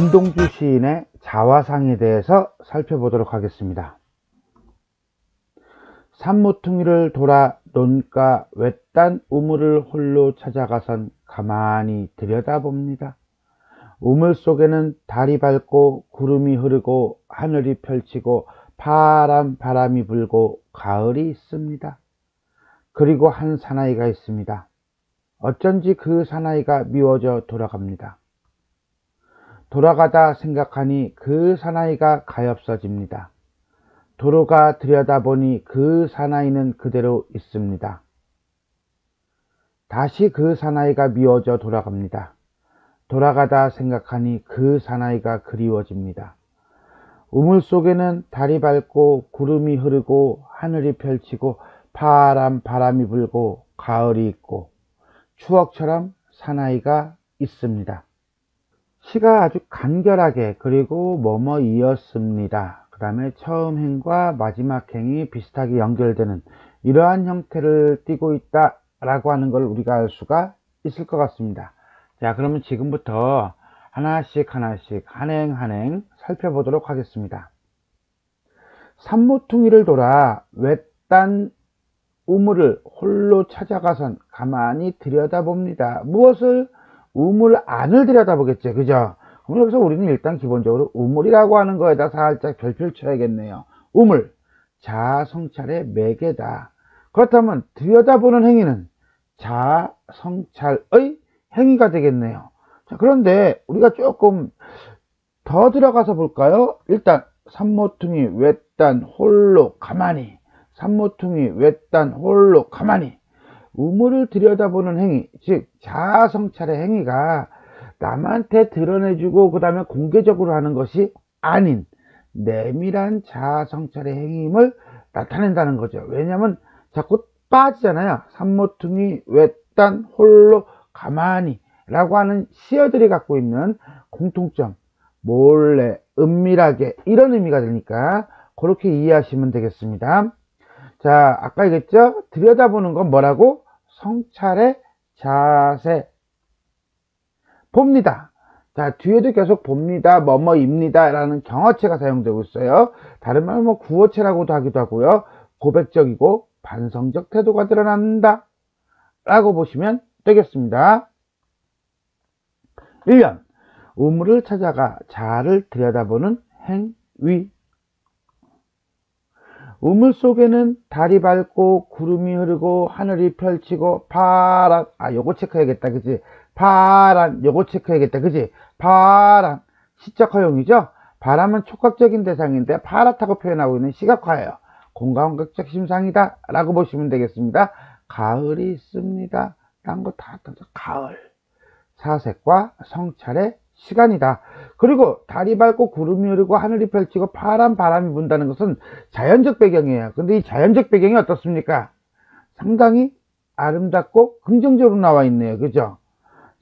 김동주 시인의 자화상에 대해서 살펴보도록 하겠습니다. 산모퉁이를 돌아 논가 외딴 우물을 홀로 찾아가선 가만히 들여다봅니다. 우물 속에는 달이 밝고 구름이 흐르고 하늘이 펼치고 파란 바람이 불고 가을이 있습니다. 그리고 한 사나이가 있습니다. 어쩐지 그 사나이가 미워져 돌아갑니다. 돌아가다 생각하니 그 사나이가 가엾어집니다. 도로가 들여다보니 그 사나이는 그대로 있습니다. 다시 그 사나이가 미워져 돌아갑니다. 돌아가다 생각하니 그 사나이가 그리워집니다. 우물 속에는 달이 밝고 구름이 흐르고 하늘이 펼치고 파란 바람이 불고 가을이 있고 추억처럼 사나이가 있습니다. 시가 아주 간결하게 그리고 뭐뭐이었습니다. 그 다음에 처음 행과 마지막 행이 비슷하게 연결되는 이러한 형태를 띠고 있다 라고 하는 걸 우리가 알 수가 있을 것 같습니다. 자, 그러면 지금부터 하나씩 한 행 살펴보도록 하겠습니다. 산모퉁이를 돌아 외딴 우물을 홀로 찾아가선 가만히 들여다봅니다. 무엇을? 우물 안을 들여다보겠죠. 그죠? 그럼 여기서 우리는 일단 기본적으로 우물이라고 하는 거에다 살짝 별표를 쳐야겠네요. 우물, 자아성찰의 매개다. 그렇다면 들여다보는 행위는 자아성찰의 행위가 되겠네요. 자, 그런데 우리가 조금 더 들어가서 볼까요? 일단 산모퉁이 외딴 홀로 가만히, 산모퉁이 외딴 홀로 가만히. 우물을 들여다보는 행위, 즉 자아성찰의 행위가 남한테 드러내주고 그 다음에 공개적으로 하는 것이 아닌 내밀한 자아성찰의 행위임을 나타낸다는 거죠. 왜냐하면 자꾸 빠지잖아요. 산모퉁이 외딴 홀로 가만히 라고 하는 시어들이 갖고 있는 공통점, 몰래 은밀하게 이런 의미가 되니까 그렇게 이해하시면 되겠습니다. 자, 아까 얘기했죠? 들여다보는 건 뭐라고? 성찰의 자세. 봅니다. 자, 뒤에도 계속 봅니다, 뭐뭐입니다 라는 경어체가 사용되고 있어요. 다른 말은 뭐 구어체라고도 하기도 하고요. 고백적이고 반성적 태도가 드러난다 라고 보시면 되겠습니다. 1년 우물을 찾아가 자아를 들여다보는 행위. 우물 속에는 달이 밝고 구름이 흐르고 하늘이 펼치고 파란, 요거 체크해야겠다, 그지? 파란, 요거 체크해야겠다, 그지? 파란, 시적 허용이죠? 바람은 촉각적인 대상인데 파랗다고 표현하고 있는 시각화예요. 공감각적 심상이다 라고 보시면 되겠습니다. 가을이 있습니다 라는 거 다 가을, 사색과 성찰의 시간이다. 그리고 달이 밝고 구름이 흐르고 하늘이 펼치고 파란 바람이 분다는 것은 자연적 배경이에요. 근데 이 자연적 배경이 어떻습니까? 상당히 아름답고 긍정적으로 나와 있네요. 그죠?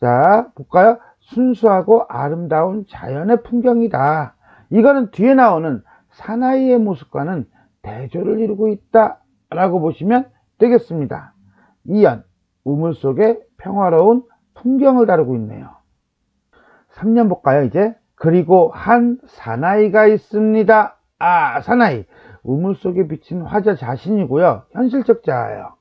자, 볼까요? 순수하고 아름다운 자연의 풍경이다. 이거는 뒤에 나오는 사나이의 모습과는 대조를 이루고 있다 라고 보시면 되겠습니다. 2연, 우물 속에 평화로운 풍경을 다루고 있네요. 3년 볼까요, 이제? 그리고 한 사나이가 있습니다. 사나이. 우물 속에 비친 화자 자신이고요. 현실적 자아예요.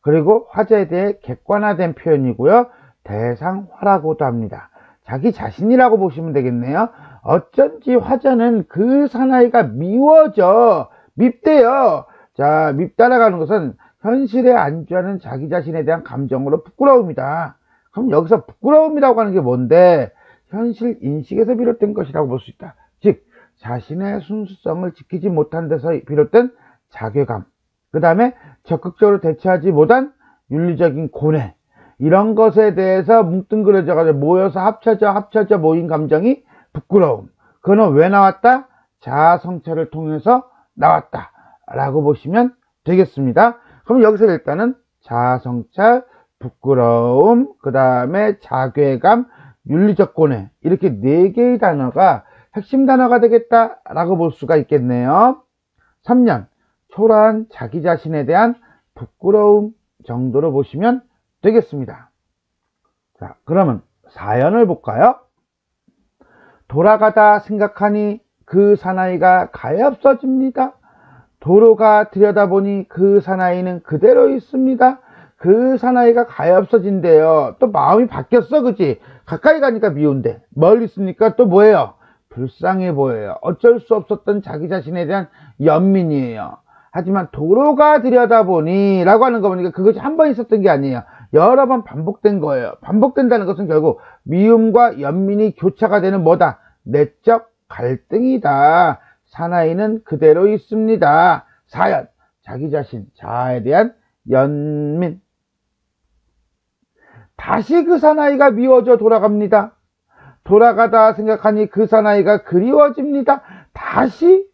그리고 화자에 대해 객관화된 표현이고요. 대상화라고도 합니다. 자기 자신이라고 보시면 되겠네요. 어쩐지 화자는 그 사나이가 미워져. 밉대요. 자, 밉다라고 하는 것은 현실에 안주하는 자기 자신에 대한 감정으로 부끄러움이다. 그럼 여기서 부끄러움이라고 하는 게 뭔데? 현실 인식에서 비롯된 것이라고 볼 수 있다. 즉 자신의 순수성을 지키지 못한 데서 비롯된 자괴감, 그 다음에 적극적으로 대처하지 못한 윤리적인 고뇌, 이런 것에 대해서 뭉뚱그려져 가지고 모여서 합쳐져 모인 감정이 부끄러움. 그거는 왜 나왔다? 자아성찰을 통해서 나왔다 라고 보시면 되겠습니다. 그럼 여기서 일단은 자아성찰, 부끄러움, 그 다음에 자괴감, 윤리적 고뇌, 이렇게 4개의 단어가 핵심 단어가 되겠다 라고 볼 수가 있겠네요. 3년, 초라한 자기 자신에 대한 부끄러움 정도로 보시면 되겠습니다. 자, 그러면 4연을 볼까요? 돌아가다 생각하니 그 사나이가 가엾어집니다. 도로가 들여다보니 그 사나이는 그대로 있습니다. 그 사나이가 가엾어진대요. 또 마음이 바뀌었어, 그치? 가까이 가니까 미운데 멀리 있으니까 또 뭐예요? 불쌍해 보여요. 어쩔 수 없었던 자기 자신에 대한 연민이에요. 하지만 도로가 들여다보니 라고 하는 거 보니까 그것이 한 번 있었던 게 아니에요. 여러 번 반복된 거예요. 반복된다는 것은 결국 미움과 연민이 교차가 되는 뭐다? 내적 갈등이다. 사나이는 그대로 있습니다. 사연, 자기 자신, 자아에 대한 연민. 다시 그 사나이가 미워져 돌아갑니다. 돌아가다 생각하니 그 사나이가 그리워집니다. 다시,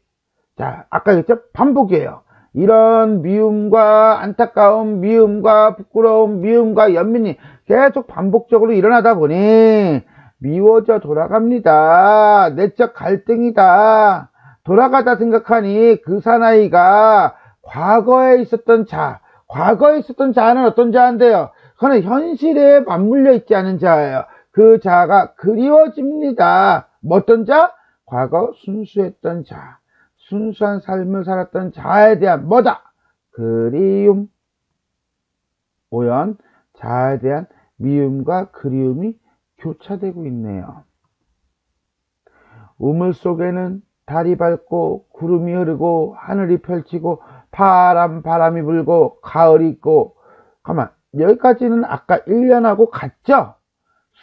자, 아까 얘기했죠? 반복이에요. 이런 미움과 안타까움, 미움과 부끄러움, 미움과 연민이 계속 반복적으로 일어나다 보니 미워져 돌아갑니다. 내적 갈등이다. 돌아가다 생각하니 그 사나이가 과거에 있었던 자아는 어떤 자인데요? 그거는 현실에 맞물려 있지 않은 자예요. 그 자아가 그리워집니다. 어떤 자? 과거 순수했던 자. 순수한 삶을 살았던 자아에 대한 뭐다? 그리움. 오연, 자아에 대한 미움과 그리움이 교차되고 있네요. 우물 속에는 달이 밝고 구름이 흐르고 하늘이 펼치고 바람이 불고 가을이 있고. 가만, 여기까지는 아까 1년하고 같죠?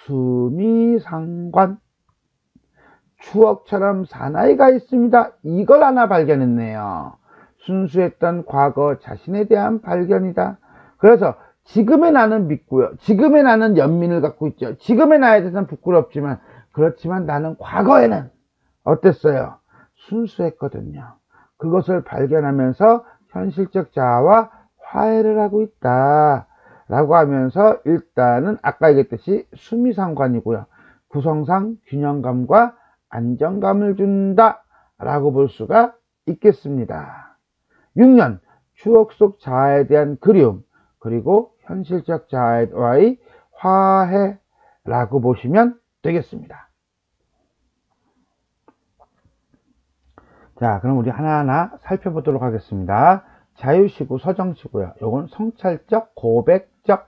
수미상관. 추억처럼 사나이가 있습니다. 이걸 하나 발견했네요. 순수했던 과거 자신에 대한 발견이다. 그래서 지금의 나는 믿고요. 지금의 나는 연민을 갖고 있죠. 지금의 나에 대해서는 부끄럽지만, 그렇지만 나는 과거에는 어땠어요? 순수했거든요. 그것을 발견하면서 현실적 자아와 화해를 하고 있다. 라고 하면서 일단은 아까 얘기했듯이 수미상관이고요. 구성상 균형감과 안정감을 준다 라고 볼 수가 있겠습니다. 6년 추억 속 자아에 대한 그리움, 그리고 현실적 자아와의 화해라고 보시면 되겠습니다. 자, 그럼 우리 하나하나 살펴보도록 하겠습니다. 자유시고 서정시고요. 요건 성찰적, 고백적,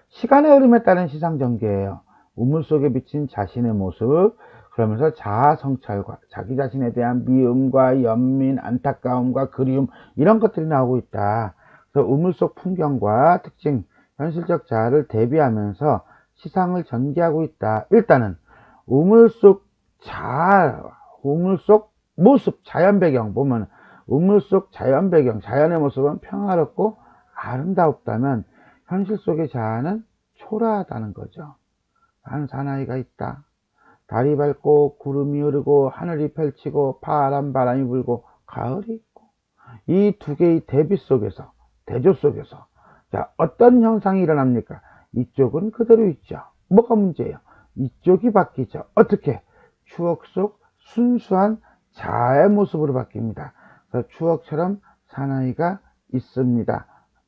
시간의 흐름에 따른 시상전개예요. 우물 속에 비친 자신의 모습, 그러면서 자아 성찰과 자기 자신에 대한 미움과 연민, 안타까움과 그리움, 이런 것들이 나오고 있다. 그래서 우물 속 풍경과 특징, 현실적 자아를 대비하면서 시상을 전개하고 있다. 일단은 우물 속 자아, 우물 속 모습, 자연 배경 보면 우물 속 자연 배경, 자연의 모습은 평화롭고 아름답다면 현실 속의 자아는 초라하다는 거죠. 한 사나이가 있다. 달이 밝고 구름이 흐르고 하늘이 펼치고 바람이 불고 가을이 있고, 이 두 개의 대비 속에서, 대조 속에서 자, 어떤 현상이 일어납니까? 이쪽은 그대로 있죠. 뭐가 문제예요? 이쪽이 바뀌죠. 어떻게? 추억 속 순수한 자아의 모습으로 바뀝니다. 그래서 추억처럼 사나이가 있습니다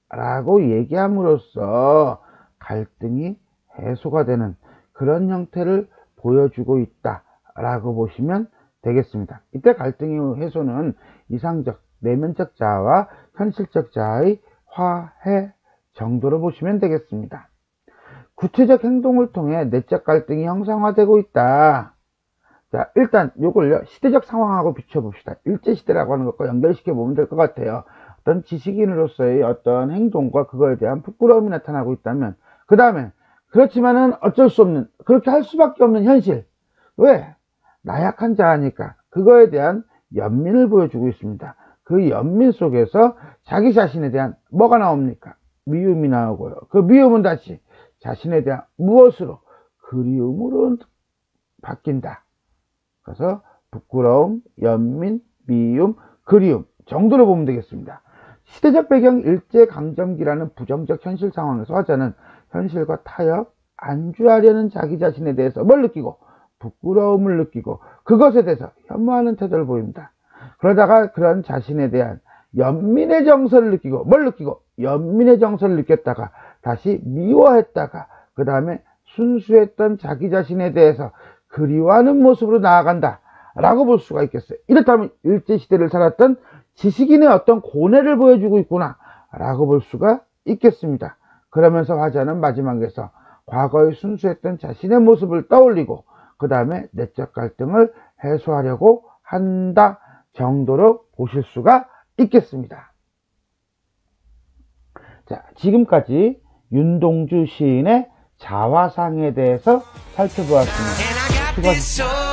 라고 얘기함으로써 갈등이 해소가 되는 그런 형태를 보여주고 있다 라고 보시면 되겠습니다. 이때 갈등의 해소는 이상적, 내면적 자아와 현실적 자아의 화해 정도로 보시면 되겠습니다. 구체적 행동을 통해 내적 갈등이 형상화되고 있다. 자, 일단 요걸요, 시대적 상황하고 비춰봅시다. 일제시대라고 하는 것과 연결시켜 보면 될 것 같아요. 어떤 지식인으로서의 어떤 행동과 그거에 대한 부끄러움이 나타나고 있다면, 그 다음에 그렇지만은 어쩔 수 없는, 그렇게 할 수밖에 없는 현실. 왜? 나약한 자아니까 그거에 대한 연민을 보여주고 있습니다. 그 연민 속에서 자기 자신에 대한 뭐가 나옵니까? 미움이 나오고요. 그 미움은 다시 자신에 대한 무엇으로? 그리움으로 바뀐다. 그래서 부끄러움, 연민, 미움, 그리움 정도로 보면 되겠습니다. 시대적 배경 일제강점기라는 부정적 현실 상황에서 화자는 현실과 타협, 안주하려는 자기 자신에 대해서 뭘 느끼고? 부끄러움을 느끼고 그것에 대해서 혐오하는 태도를 보입니다. 그러다가 그런 자신에 대한 연민의 정서를 느끼고 뭘 느끼고? 연민의 정서를 느꼈다가 다시 미워했다가 그 다음에 순수했던 자기 자신에 대해서 그리워하는 모습으로 나아간다 라고 볼 수가 있겠어요. 이렇다면 일제시대를 살았던 지식인의 어떤 고뇌를 보여주고 있구나 라고 볼 수가 있겠습니다. 그러면서 화자는 마지막에서 과거에 순수했던 자신의 모습을 떠올리고 그 다음에 내적 갈등을 해소하려고 한다 정도로 보실 수가 있겠습니다. 자, 지금까지 윤동주 시인의 자화상에 대해서 살펴보았습니다. 수고하셨습니다.